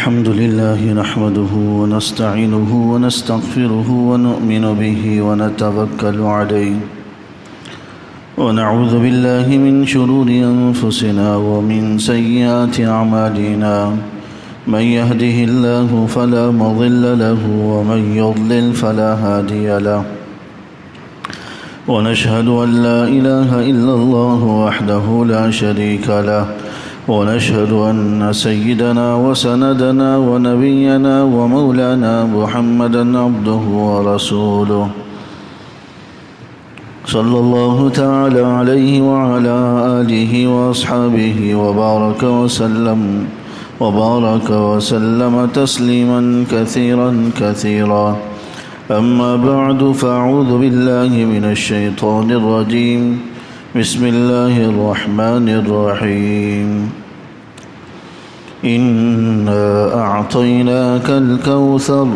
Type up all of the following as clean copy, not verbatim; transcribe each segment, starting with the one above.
الحمد لله نحمده ونستعينه ونستغفره ونؤمن به ونتوكل عليه ونعوذ بالله من شرور أنفسنا ومن سيئات أعمالنا من يهده الله فلا مضل له ومن يضلل فلا هادي له ونشهد أن لا إله إلا الله وحده لا شريك له ونشهد أن سيدنا وسندنا ونبينا ومولانا محمدا عبده ورسوله صلى الله تعالى عليه وعلى آله وأصحابه وبارك وسلم تسليما كثيرا أما بعد فأعوذ بالله من الشيطان الرجيم بسم الله الرحمن الرحيم إنا أعطيناك الكوثر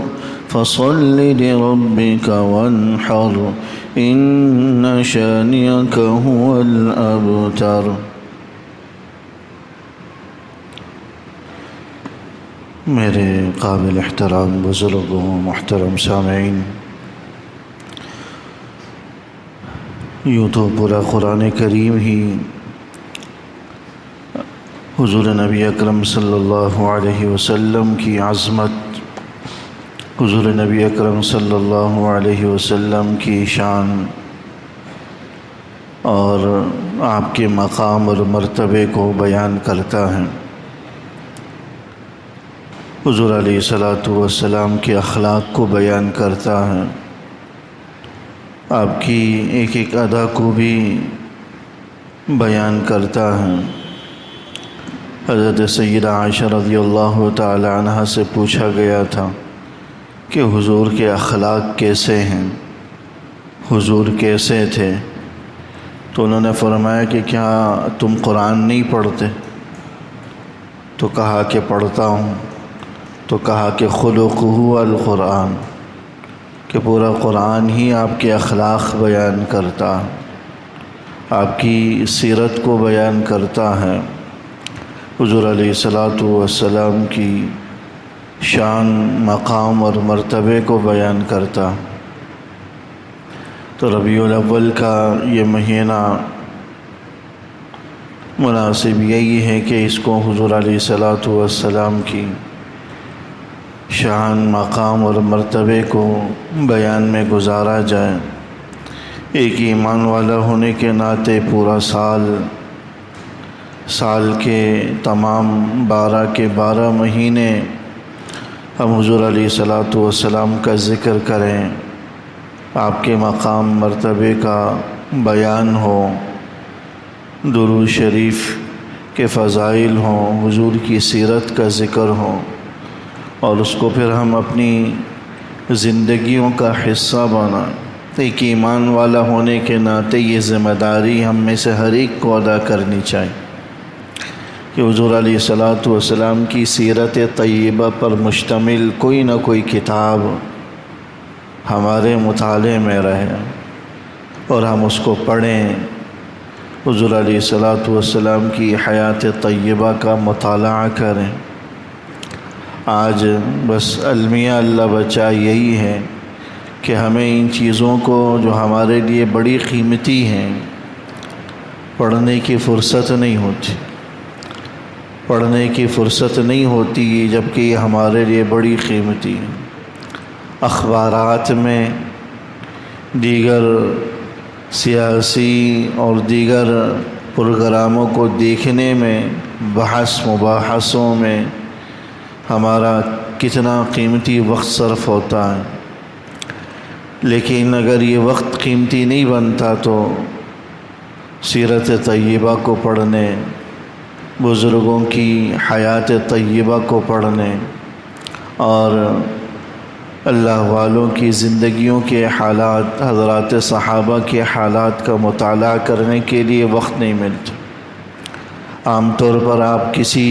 فصل لربك وانحر إن شانئك هو الأبتر۔ میرے قابل احترام بزرگوں، محترم سامعین، یوں تو پورا قرآن کریم ہی حضور نبی اکرم صلی اللہ علیہ وسلم کی عظمت، حضور نبی اکرم صلی اللہ علیہ وسلم کی شان اور آپ کے مقام اور مرتبے کو بیان کرتا ہے۔ حضور علیہ السلام کے اخلاق کو بیان کرتا ہے، آپ کی ایک ایک ادا کو بھی بیان کرتا ہے۔ حضرت سیدہ عائشہ رضی اللہ تعالی عنہ سے پوچھا گیا تھا کہ حضور کے اخلاق کیسے ہیں، حضور کیسے تھے؟ تو انہوں نے فرمایا کہ کیا تم قرآن نہیں پڑھتے؟ تو کہا کہ پڑھتا ہوں۔ تو کہا کہ خلقہ القرآن، کہ پورا قرآن ہی آپ کے اخلاق بیان کرتا، آپ کی سیرت کو بیان کرتا ہے، حضور علیہ السلام کی شان، مقام اور مرتبے کو بیان کرتا۔ تو ربیع الاول کا یہ مہینہ مناسب یہی ہے کہ اس کو حضور علیہ السلام کی شان، مقام اور مرتبے کو بیان میں گزارا جائے۔ ایک ایمان والا ہونے کے ناطے پورا سال کے تمام 12 کے 12 مہینے ہم حضور علیہ السلام کا ذکر کریں، آپ کے مقام مرتبے کا بیان ہو، درود شریف کے فضائل ہوں، حضور کی سیرت کا ذکر ہو، اور اس کو پھر ہم اپنی زندگیوں کا حصہ بنائیں۔ ایک ایمان والا ہونے کے ناطے یہ ذمہ داری ہم میں سے ہر ایک کو ادا کرنی چاہیے کہ حضور علیہ السلام کی سیرت طیبہ پر مشتمل کوئی نہ کوئی کتاب ہمارے مطالعے میں رہے اور ہم اس کو پڑھیں، حضور علیہ السلام کی حیات طیبہ کا مطالعہ کریں۔ آج بس المیہ اللہ بچا یہی ہے کہ ہمیں ان چیزوں کو جو ہمارے لیے بڑی قیمتی ہیں پڑھنے کی فرصت نہیں ہوتی، جبکہ یہ ہمارے لیے بڑی قیمتی ہے۔ اخبارات میں دیگر سیاسی اور دیگر پروگراموں کو دیکھنے میں، بحث مباحثوں میں ہمارا کتنا قیمتی وقت صرف ہوتا ہے، لیکن اگر یہ وقت قیمتی نہیں بنتا تو سیرت طیبہ کو پڑھنے، بزرگوں کی حیات طیبہ کو پڑھنے اور اللہ والوں کی زندگیوں کے حالات، حضرات صحابہ کے حالات کا مطالعہ کرنے کے لیے وقت نہیں ملتا۔ عام طور پر آپ کسی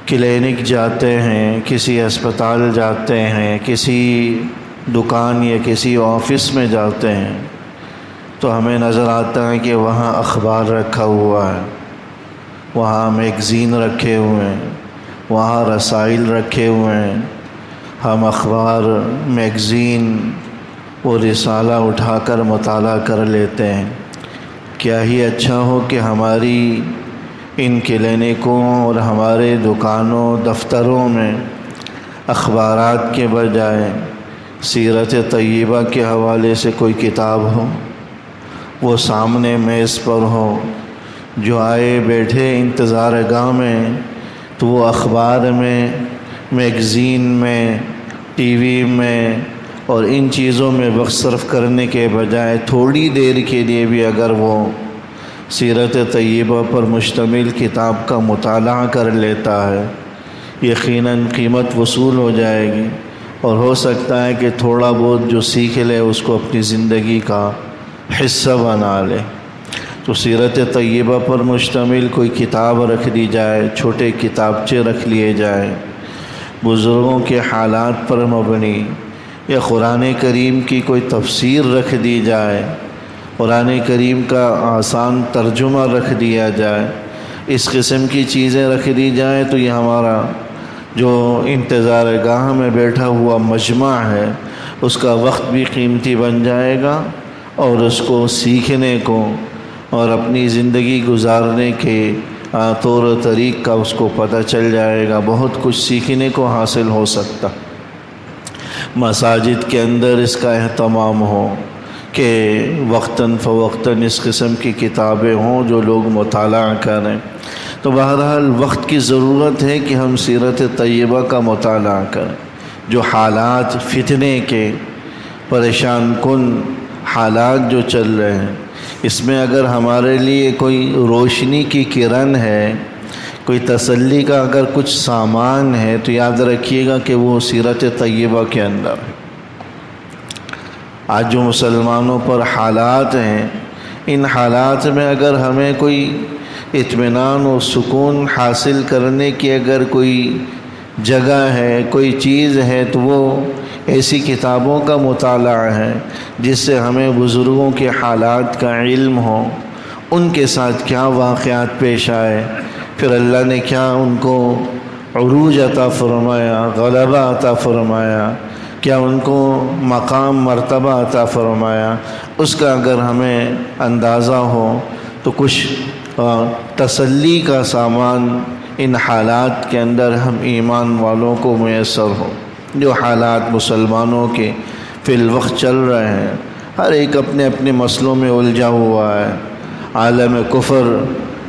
کلینک جاتے ہیں، کسی اسپتال جاتے ہیں، کسی دکان یا کسی آفس میں جاتے ہیں تو ہمیں نظر آتا ہے کہ وہاں اخبار رکھا ہوا ہے، وہاں میگزین رکھے ہوئے ہیں، وہاں رسائل رکھے ہوئے ہیں، ہم اخبار، میگزین و رسالہ اٹھا کر مطالعہ کر لیتے ہیں۔ کیا ہی اچھا ہو کہ ہماری ان کلینکوں اور ہمارے دکانوں دفتروں میں اخبارات کے بجائے سیرت طیبہ کے حوالے سے کوئی کتاب ہو، وہ سامنے میز پر ہو، جو آئے بیٹھے انتظار گاہ میں تو وہ اخبار میں، میگزین میں، ٹی وی میں اور ان چیزوں میں وقت صرف کرنے کے بجائے تھوڑی دیر کے لیے بھی اگر وہ سیرت طیبہ پر مشتمل کتاب کا مطالعہ کر لیتا ہے، یقیناً قیمت وصول ہو جائے گی، اور ہو سکتا ہے کہ تھوڑا بہت جو سیکھ لے اس کو اپنی زندگی کا حصہ بنا لے۔ تو سیرت طیبہ پر مشتمل کوئی کتاب رکھ دی جائے، چھوٹے کتابچے رکھ لیے جائیں، بزرگوں کے حالات پر مبنی، یا قرآن کریم کی کوئی تفسیر رکھ دی جائے، قرآن کریم کا آسان ترجمہ رکھ دیا جائے، اس قسم کی چیزیں رکھ دی جائیں تو یہ ہمارا جو انتظار گاہ میں بیٹھا ہوا مجمع ہے اس کا وقت بھی قیمتی بن جائے گا، اور اس کو سیکھنے کو اور اپنی زندگی گزارنے کے طور و طریق کا اس کو پتہ چل جائے گا، بہت کچھ سیکھنے کو حاصل ہو سکتا۔ مساجد کے اندر اس کا اہتمام ہو کہ وقتاً فوقتاً اس قسم کی کتابیں ہوں جو لوگ مطالعہ کریں۔ تو بہرحال وقت کی ضرورت ہے کہ ہم سیرت طیبہ کا مطالعہ کریں۔ جو حالات فتنے کے، پریشان کن حالات جو چل رہے ہیں، اس میں اگر ہمارے لیے کوئی روشنی کی کرن ہے، کوئی تسلی کا اگر کچھ سامان ہے تو یاد رکھیے گا کہ وہ سیرت طیبہ کے اندر ہے۔ آج جو مسلمانوں پر حالات ہیں، ان حالات میں اگر ہمیں کوئی اطمینان و سکون حاصل کرنے کی اگر کوئی جگہ ہے، کوئی چیز ہے تو وہ ایسی کتابوں کا مطالعہ ہے جس سے ہمیں بزرگوں کے حالات کا علم ہو، ان کے ساتھ کیا واقعات پیش آئے، پھر اللہ نے کیا ان کو عروج عطا فرمایا، غلبہ عطا فرمایا، کیا ان کو مقام مرتبہ عطا فرمایا، اس کا اگر ہمیں اندازہ ہو تو کچھ تسلی کا سامان ان حالات کے اندر ہم ایمان والوں کو میسر ہو۔ جو حالات مسلمانوں کے فی الوقت چل رہے ہیں، ہر ایک اپنے اپنے مسئلوں میں الجھا ہوا ہے، عالم کفر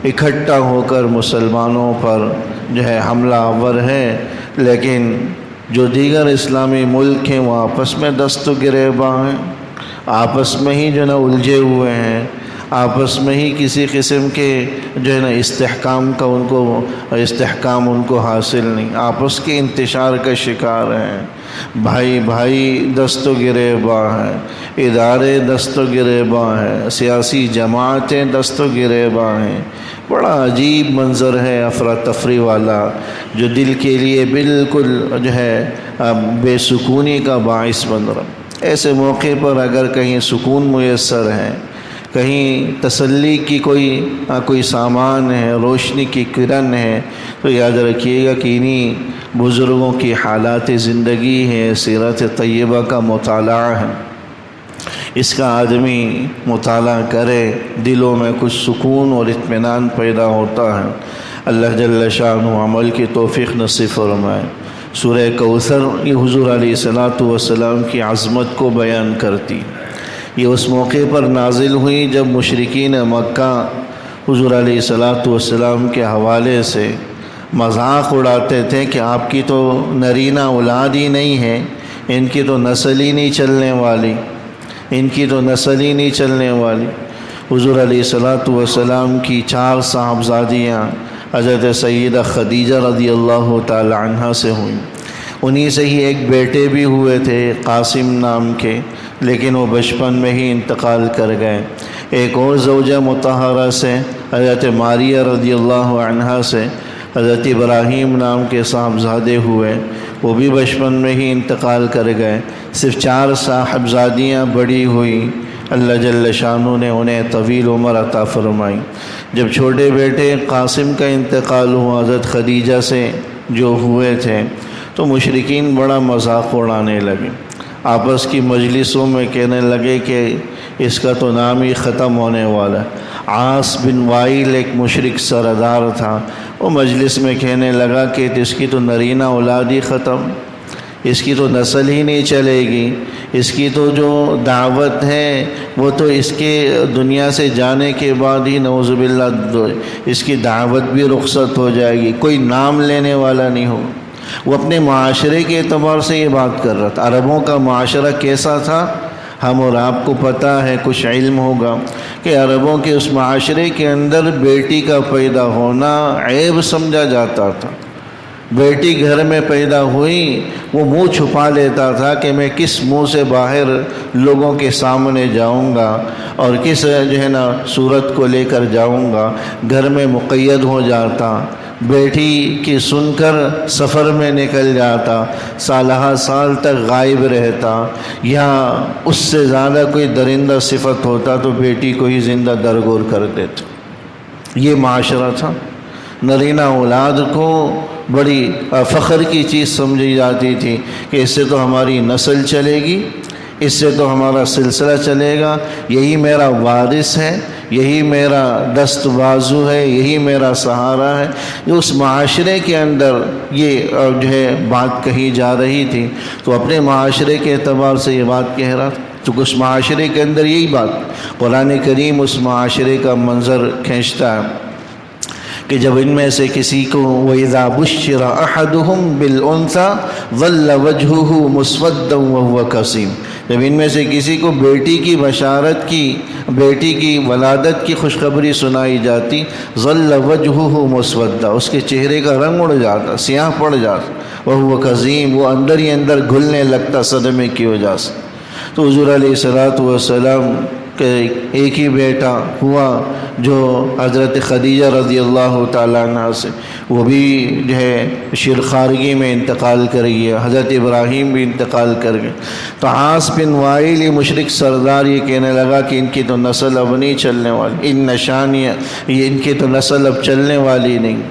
اکٹھا ہو کر مسلمانوں پر جو ہے حملہ آور ہے، لیکن جو دیگر اسلامی ملک ہیں وہ آپس میں دست و گریباں ہیں، آپس میں ہی جو نا الجھے ہوئے ہیں، آپس میں ہی کسی قسم کے جو ہے نا استحکام ان کو حاصل نہیں، آپس کے انتشار کا شکار ہیں، بھائی بھائی دست و گریباں ہیں، ادارے دست و گریباں ہیں، سیاسی جماعتیں دست و گریباں ہیں۔ بڑا عجیب منظر ہے افراتفری والا، جو دل کے لیے بالکل جو ہے بے سکونی کا باعث بن رہا۔ ایسے موقع پر اگر کہیں سکون میسر ہے، کہیں تسلی کی کوئی سامان ہے، روشنی کی کرن ہے، تو یاد رکھیے گا کہ انہی بزرگوں کی حالات زندگی ہے، سیرت طیبہ کا مطالعہ ہے۔ اس کا آدمی مطالعہ کرے، دلوں میں کچھ سکون اور اطمینان پیدا ہوتا ہے۔ اللہ جل شانہ عمل کی توفیق نصیب فرمائے۔ سورہ کوثر یہ حضور علیہ السلام کی عظمت کو بیان کرتی، یہ اس موقع پر نازل ہوئی جب مشرکین مکہ حضور علیہ السلام کے حوالے سے مذاق اڑاتے تھے کہ آپ کی تو نرینہ اولاد ہی نہیں ہے، ان کی تو نسل ہی نہیں چلنے والی، ان کی تو نسل ہی نہیں چلنے والی۔ حضور علیہ السلام کی 4 صاحبزادیاں حضرت سیدہ خدیجہ رضی اللہ تعالی عنہ سے ہوئیں، انہی سے ہی ایک بیٹے بھی ہوئے تھے قاسم نام کے، لیکن وہ بچپن میں ہی انتقال کر گئے۔ ایک اور زوجہ مطہرہ سے حضرت ماریہ رضی اللہ عنہا سے حضرت ابراہیم نام کے صاحبزادے ہوئے، وہ بھی بچپن میں ہی انتقال کر گئے۔ صرف 4 صاحبزادیاں بڑی ہوئیں، اللہ جل شانہ نے انہیں طویل عمر عطا فرمائی۔ جب چھوٹے بیٹے قاسم کا انتقال ہوا، حضرت خدیجہ سے جو ہوئے تھے تو مشرکین بڑا مذاق اڑانے لگے، آپس کی مجلسوں میں کہنے لگے کہ اس کا تو نام ہی ختم ہونے والا ہے۔ عاص بن وائل ایک مشرک سردار تھا، وہ مجلس میں کہنے لگا کہ اس کی تو نرینہ اولاد ہی ختم، اس کی تو نسل ہی نہیں چلے گی، اس کی تو جو دعوت ہے وہ تو اس کے دنیا سے جانے کے بعد ہی نعوذ باللہ اس کی دعوت بھی رخصت ہو جائے گی، کوئی نام لینے والا نہیں ہوگا۔ وہ اپنے معاشرے کے اعتبار سے یہ بات کر رہا تھا۔ عربوں کا معاشرہ کیسا تھا ہم اور آپ کو پتہ ہے، کچھ علم ہوگا کہ عربوں کے اس معاشرے کے اندر بیٹی کا پیدا ہونا عیب سمجھا جاتا تھا۔ بیٹی گھر میں پیدا ہوئی وہ منہ چھپا لیتا تھا کہ میں کس منہ سے باہر لوگوں کے سامنے جاؤں گا اور کس جو ہے نا صورت کو لے کر جاؤں گا، گھر میں مقید ہو جاتا، بیٹی کی سن کر سفر میں نکل جاتا، سالہ سال تک غائب رہتا، یا اس سے زیادہ کوئی درندہ صفت ہوتا تو بیٹی کو ہی زندہ درگور کر دیتا۔ یہ معاشرہ تھا۔ نرینہ اولاد کو بڑی فخر کی چیز سمجھی جاتی تھی کہ اس سے تو ہماری نسل چلے گی، اس سے تو ہمارا سلسلہ چلے گا، یہی میرا وارث ہے، یہی میرا دست بازو ہے، یہی میرا سہارا ہے۔ اس معاشرے کے اندر یہ جو ہے بات کہی جا رہی تھی تو اپنے معاشرے کے اعتبار سے یہ بات کہہ رہا تھا، تو اس معاشرے کے اندر یہی بات قرآن کریم اس معاشرے کا منظر کھینچتا ہے کہ جب ان میں سے کسی کو وَإِذَا بُشِّرَ أَحَدُهُمْ بِالْأُنثَىٰ ظَلَّ وَجْهُهُ مُسْوَدًّا وَهُوَ كَظِيمٌ، جب ان میں سے کسی کو بیٹی کی بشارت کی، بیٹی کی ولادت کی خوشخبری سنائی جاتی، ظَلَّ وَجْهُهُ مُسْوَدًّا، اس کے چہرے کا رنگ اڑ جاتا، سیاہ پڑ جاتا، وَهُوَ كَظِيمٌ، وہ اندر ہی اندر گھلنے لگتا صدمے کی وجہ سے۔ تو حضور علیہ الصلوۃ والسلام کہ ایک ہی بیٹا ہوا جو حضرت خدیجہ رضی اللہ تعالیٰ عنہ سے، وہ بھی جو ہے شیرخارگی میں انتقال کر گیا، حضرت ابراہیم بھی انتقال کر گئے۔ تو عاص بن وائل یہ مشرک سردار یہ کہنے لگا کہ ان کی تو نسل اب نہیں چلنے والی، ان نشانیہ یہ ان کی تو نسل اب چلنے والی نہیں۔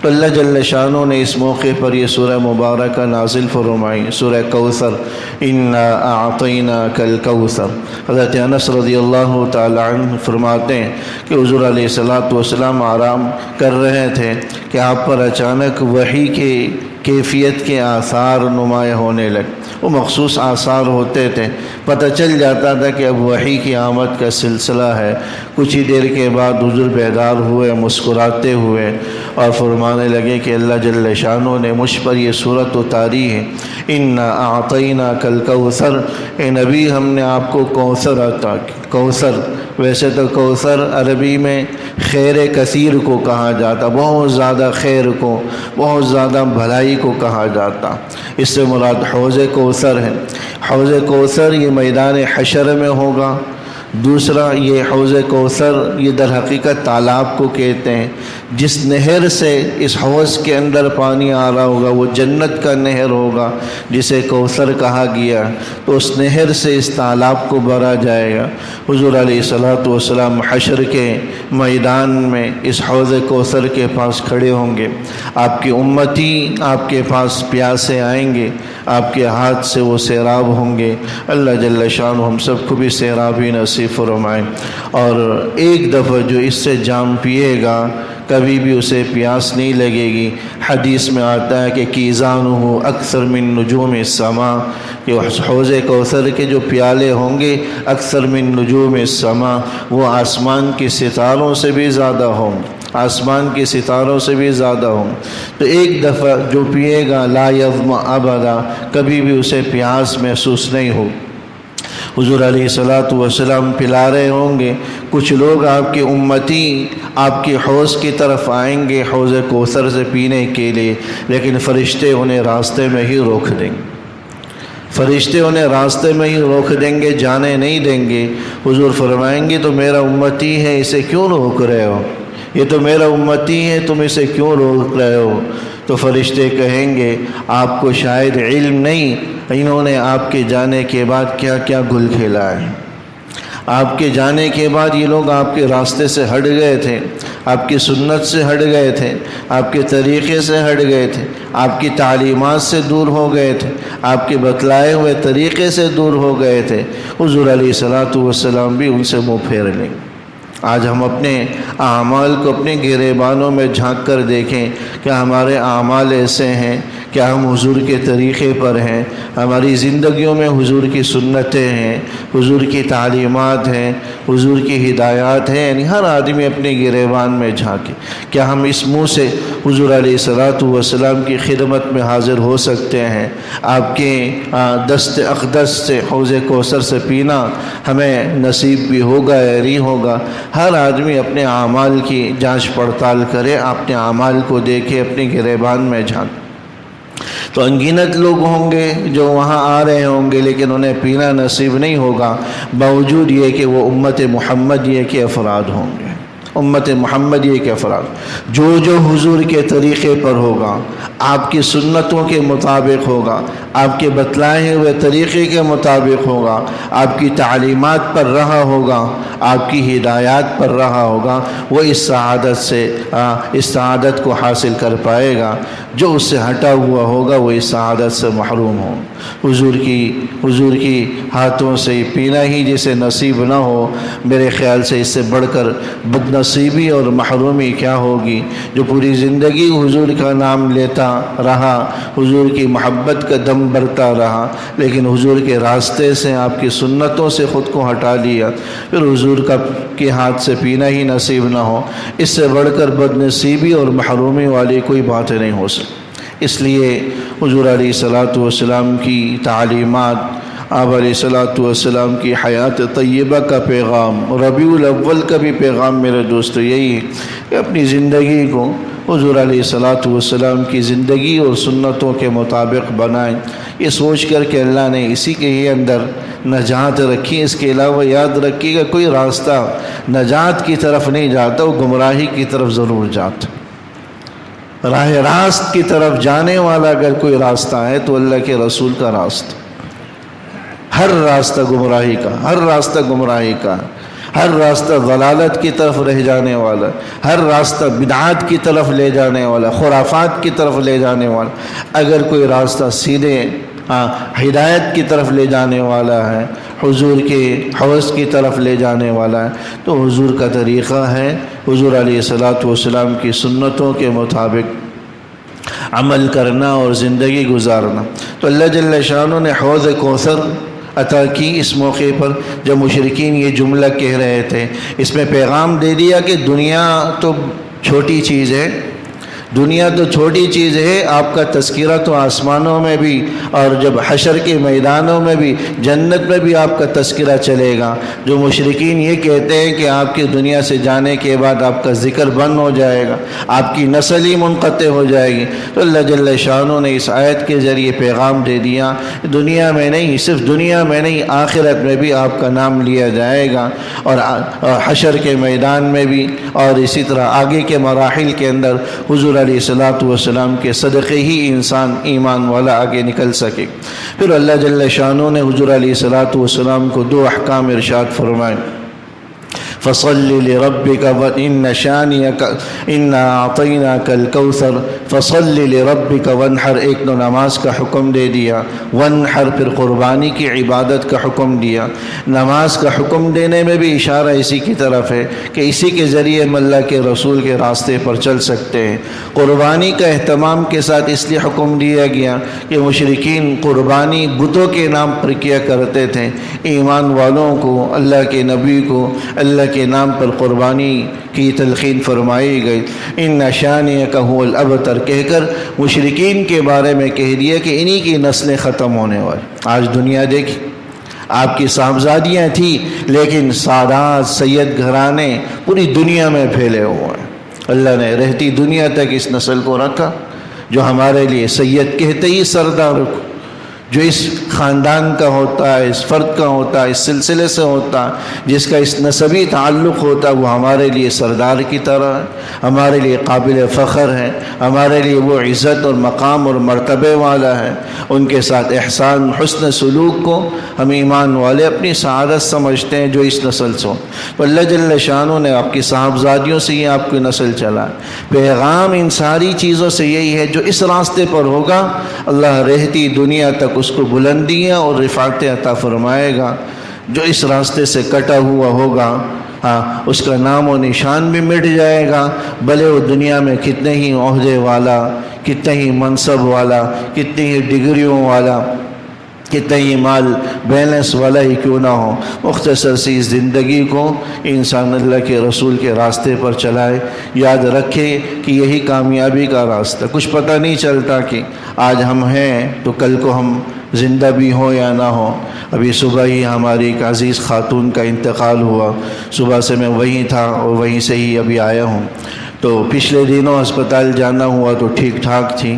تو اللہ جل شانہ نے اس موقع پر یہ سورہ مبارکہ نازل فرمائی، سورہ کوثر، انا اعطیناک الکوثر۔ حضرت انس رضی اللہ تعالی عنہ فرماتے ہیں کہ حضور علیہ الصلوۃ والسلام آرام کر رہے تھے کہ آپ پر اچانک وحی کے کیفیت کے آثار نمایاں ہونے لگے۔ وہ مخصوص آثار ہوتے تھے، پتہ چل جاتا تھا کہ اب وحی کی آمد کا سلسلہ ہے۔ کچھ ہی دیر کے بعد حضور بیدار ہوئے، مسکراتے ہوئے اور فرمانے لگے کہ اللہ جل شانہ نے مجھ پر یہ صورت اتاری ہے، انا اعطیناک الکوثر، اے نبی ہم نے آپ کو کوثر عطا کی۔ کوثر ویسے تو کوثر عربی میں خیر کثیر کو کہا جاتا، بہت زیادہ خیر کو، بہت زیادہ بھلائی کو کہا جاتا۔ اس سے مراد حوض کوثر ہے۔ حوض کوثر یہ میدان حشر میں ہوگا۔ دوسرا یہ حوض کوثر یہ در حقیقت تالاب کو کہتے ہیں، جس نہر سے اس حوض کے اندر پانی آ رہا ہوگا وہ جنت کا نہر ہوگا جسے کوثر کہا گیا، تو اس نہر سے اس تالاب کو بھرا جائے گا۔ حضور علیہ الصلوۃ والسلام حشر کے میدان میں اس حوض کوثر کے پاس کھڑے ہوں گے، آپ کی امتی آپ کے پاس پیاسے آئیں گے، آپ کے ہاتھ سے وہ سیراب ہوں گے۔ اللہ جل شانہ ہم سب کو بھی سیرابی نصیب فرمائیں، اور ایک دفعہ جو اس سے جام پیے گا کبھی بھی اسے پیاس نہیں لگے گی۔ حدیث میں آتا ہے کہ کیزانہ اکثر من نجوم السماء، کہ حوض کوثر کے جو پیالے ہوں گے اکثر من نجوم السماء، وہ آسمان کے ستاروں سے بھی زیادہ ہوں، آسمان کے ستاروں سے بھی زیادہ ہوں۔ تو ایک دفعہ جو پیے گا لا یظمأ ابدا، کبھی بھی اسے پیاس محسوس نہیں ہو۔ حضور علیہ الصلوۃ والسلام پلا رہے ہوں گے، کچھ لوگ آپ کے امتی آپ کے حوض کی طرف آئیں گے حوض کوثر سے پینے کے لیے، لیکن فرشتے انہیں راستے میں ہی روک دیں گے، فرشتے انہیں راستے میں ہی روک دیں گے، جانے نہیں دیں گے۔ حضور فرمائیں گے تو میرا امتی ہے اسے کیوں روک رہے ہو، یہ تو میرا امتی ہے تم اسے کیوں روک رہے ہو؟ تو فرشتے کہیں گے آپ کو شاید علم نہیں انہوں نے آپ کے جانے کے بعد کیا کیا گل کھیلا ہے، آپ کے جانے کے بعد یہ لوگ آپ کے راستے سے ہٹ گئے تھے، آپ کی سنت سے ہٹ گئے تھے، آپ کے طریقے سے ہٹ گئے تھے، آپ کی تعلیمات سے دور ہو گئے تھے، آپ کے بتلائے ہوئے طریقے سے دور ہو گئے تھے۔ حضور علیہ الصلاۃ والسلام بھی ان سے منہ پھیر لیں۔ آج ہم اپنے اعمال کو اپنے گریبانوں میں جھانک کر دیکھیں، کیا ہمارے اعمال ایسے ہیں؟ کیا ہم حضور کے طریقے پر ہیں؟ ہماری زندگیوں میں حضور کی سنتیں ہیں، حضور کی تعلیمات ہیں، حضور کی ہدایات ہیں؟ یعنی ہر آدمی اپنے گریبان میں جھانکے، کیا ہم اس منہ سے حضور علیہ الصلاۃ والسلام کی خدمت میں حاضر ہو سکتے ہیں؟ آپ کے دست اقدس سے حوض کوثر سے پینا ہمیں نصیب بھی ہوگا یا نہیں ہوگا؟ ہر آدمی اپنے اعمال کی جانچ پڑتال کرے، اپنے اعمال کو دیکھے، اپنے گریبان میں جھانکے۔ تو انگنت لوگ ہوں گے جو وہاں آ رہے ہوں گے لیکن انہیں پینا نصیب نہیں ہوگا، باوجود یہ کہ وہ امت محمد یہ کے افراد ہوں گے، امت محمد یہ کے افراد جو حضور کے طریقے پر ہوگا، آپ کی سنتوں کے مطابق ہوگا، آپ کے بتلائے ہوئے طریقے کے مطابق ہوگا، آپ کی تعلیمات پر رہا ہوگا، آپ کی ہدایات پر رہا ہوگا، وہ اس سعادت کو حاصل کر پائے گا۔ جو اس سے ہٹا ہوا ہوگا وہ اس سعادت سے محروم ہو۔ حضور کی ہاتھوں سے پینا ہی جسے نصیب نہ ہو، میرے خیال سے اس سے بڑھ کر بد نصیبی اور محرومی کیا ہوگی؟ جو پوری زندگی حضور کا نام لیتا رہا، حضور کی محبت کا دم برتا رہا، لیکن حضور کے راستے سے، آپ کی سنتوں سے خود کو ہٹا لیا، پھر حضور کے ہاتھ سے پینا ہی نصیب نہ ہو، اس سے بڑھ کر بد نصیبی اور محرومی والی کوئی باتیں نہیں ہو سکتی۔ اس لیے حضور علیہ الصلاۃ والسلام کی تعلیمات، آپ علیہ الصلاۃ والسلام کی حیات طیبہ کا پیغام، ربیع الاول کا بھی پیغام میرے دوستو یہی ہے کہ اپنی زندگی کو حضور علیہ الصلاۃ والسلام کی زندگی اور سنتوں کے مطابق بنائیں، یہ سوچ کر کہ اللہ نے اسی کے ہی اندر نجات رکھی، اس کے علاوہ یاد رکھیے گا کوئی راستہ نجات کی طرف نہیں جاتا، وہ گمراہی کی طرف ضرور جاتا۔ راہ راست کی طرف جانے والا اگر کوئی راستہ ہے تو اللہ کے رسول کا راستہ، ہر راستہ گمراہی کا، ہر راستہ گمراہی کا، ہر راستہ ضلالت کی طرف رہ جانے والا، ہر راستہ بدعات کی طرف لے جانے والا، خرافات کی طرف لے جانے والا۔ اگر کوئی راستہ سیدھے ہدایت کی طرف لے جانے والا ہے، حضور کے حوض کی طرف لے جانے والا ہے، تو حضور کا طریقہ ہے حضور علیہ الصلاۃ والسلام کی سنتوں کے مطابق عمل کرنا اور زندگی گزارنا۔ تو اللہ جل شانہ نے حوض کوثر عطا کی اس موقع پر، جب مشرکین یہ جملہ کہہ رہے تھے، اس میں پیغام دے دیا کہ دنیا تو چھوٹی چیز ہے، دنیا تو چھوٹی چیز ہے، آپ کا تذکرہ تو آسمانوں میں بھی اور جب حشر کے میدانوں میں بھی، جنت میں بھی آپ کا تذکرہ چلے گا۔ جو مشرکین یہ کہتے ہیں کہ آپ کی دنیا سے جانے کے بعد آپ کا ذکر بند ہو جائے گا، آپ کی نسل ہی منقطع ہو جائے گی، تو اللہ جل شانہ نے اس آیت کے ذریعے پیغام دے دیا، دنیا میں نہیں، صرف دنیا میں نہیں، آخرت میں بھی آپ کا نام لیا جائے گا، اور حشر کے میدان میں بھی، اور اسی طرح آگے کے مراحل کے اندر حضور علیہ الصلاۃ والسلام کے صدقے ہی انسان ایمان والا آگے نکل سکے۔ پھر اللہ جل شانہ نے حضور علیہ الصلاۃ والسلام کو دو احکام ارشاد فرمائے، فصل لربک وان شانئک انا اعطیناک الکوثر، فصل لربک وانحر، ایک تو نماز کا حکم دے دیا، وانحر پھر قربانی کی عبادت کا حکم دیا۔ نماز کا حکم دینے میں بھی اشارہ اسی کی طرف ہے کہ اسی کے ذریعے ہم اللہ کے رسول کے راستے پر چل سکتے ہیں۔ قربانی کا اہتمام کے ساتھ اس لیے حکم دیا گیا کہ مشرکین قربانی بتوں کے نام پر کیا کرتے تھے، ایمان والوں کو، اللہ کے نبی کو اللہ کے نام پر قربانی کی تلقین فرمائی گئی۔ ان شانئک هو الابتر کہہ کر مشرکین کے بارے میں کہہ دیا کہ انہی کی نسلیں ختم ہونے والی۔ آج دنیا دیکھی، آپ کی صاحبزادیاں تھیں لیکن سادات سید گھرانے پوری دنیا میں پھیلے ہوئے ہیں۔ اللہ نے رہتی دنیا تک اس نسل کو رکھا جو ہمارے لیے سید کہتے ہی سردار کو، جو اس خاندان کا ہوتا ہے، اس فرد کا ہوتا ہے، اس سلسلے سے ہوتا ہے، جس کا اس نسبی تعلق ہوتا ہے، وہ ہمارے لیے سردار کی طرح ہے، ہمارے لیے قابل فخر ہے، ہمارے لیے وہ عزت اور مقام اور مرتبے والا ہے۔ ان کے ساتھ احسان، حسن سلوک کو ہم ایمان والے اپنی سعادت سمجھتے ہیں جو اس نسل سے ہو۔ تو اللہ جل شانہ نے آپ کی صاحبزادیوں سے یہ آپ کی نسل چلا۔ پیغام ان ساری چیزوں سے یہی ہے، جو اس راستے پر ہوگا اللہ رہتی دنیا تک اس کو بلندیاں اور رفعتیں عطا فرمائے گا۔ جو اس راستے سے کٹا ہوا ہوگا اس کا نام و نشان بھی مٹ جائے گا، بھلے وہ دنیا میں کتنے ہی عہدے والا، کتنے ہی منصب والا، کتنی ہی ڈگریوں والا، کتنا ہی مال بیلنس والا ہی کیوں نہ ہو، مختصر سی زندگی کو انسان اللہ کے رسول کے راستے پر چلائے۔ یاد رکھے کہ یہی کامیابی کا راستہ۔ کچھ پتہ نہیں چلتا کہ آج ہم ہیں تو کل کو ہم زندہ بھی ہوں یا نہ ہوں۔ ابھی صبح ہی ہماری ایک عزیز خاتون کا انتقال ہوا، صبح سے میں وہیں تھا اور وہیں سے ہی ابھی آیا ہوں۔ تو پچھلے دنوں ہسپتال جانا ہوا تو ٹھیک ٹھاک تھی،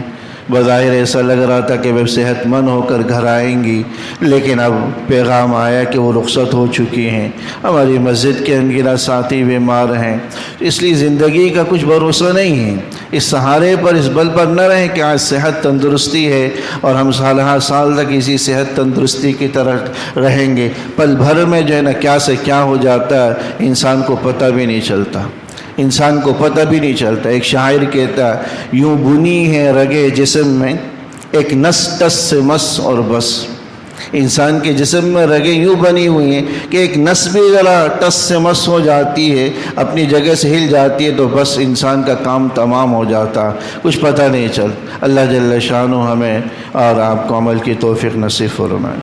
بظاہر ایسا لگ رہا تھا کہ وہ صحت مند ہو کر گھر آئیں گی، لیکن اب پیغام آیا کہ وہ رخصت ہو چکی ہیں۔ ہماری مسجد کے انگنہ ساتھی بیمار ہیں، اس لیے زندگی کا کچھ بھروسہ نہیں ہے۔ اس سہارے پر، اس بل پر نہ رہیں کہ آج صحت تندرستی ہے اور ہم سالہ سال تک اسی صحت تندرستی کی طرح رہیں گے۔ پل بھر میں جو ہے نا کیا سے کیا ہو جاتا ہے انسان کو پتہ بھی نہیں چلتا، انسان کو پتہ بھی نہیں چلتا۔ ایک شاعر کہتا ہے، یوں بنی ہے رگے جسم میں ایک نس ٹس سے مس اور بس۔ انسان کے جسم میں رگیں یوں بنی ہوئی ہیں کہ ایک نس بھی ذرا ٹس سے مس ہو جاتی ہے، اپنی جگہ سے ہل جاتی ہے تو بس انسان کا کام تمام ہو جاتا، کچھ پتہ نہیں چل۔ اللہ جل شانہ ہمیں اور آپ کو عمل کی توفیق نصیب فرمائے۔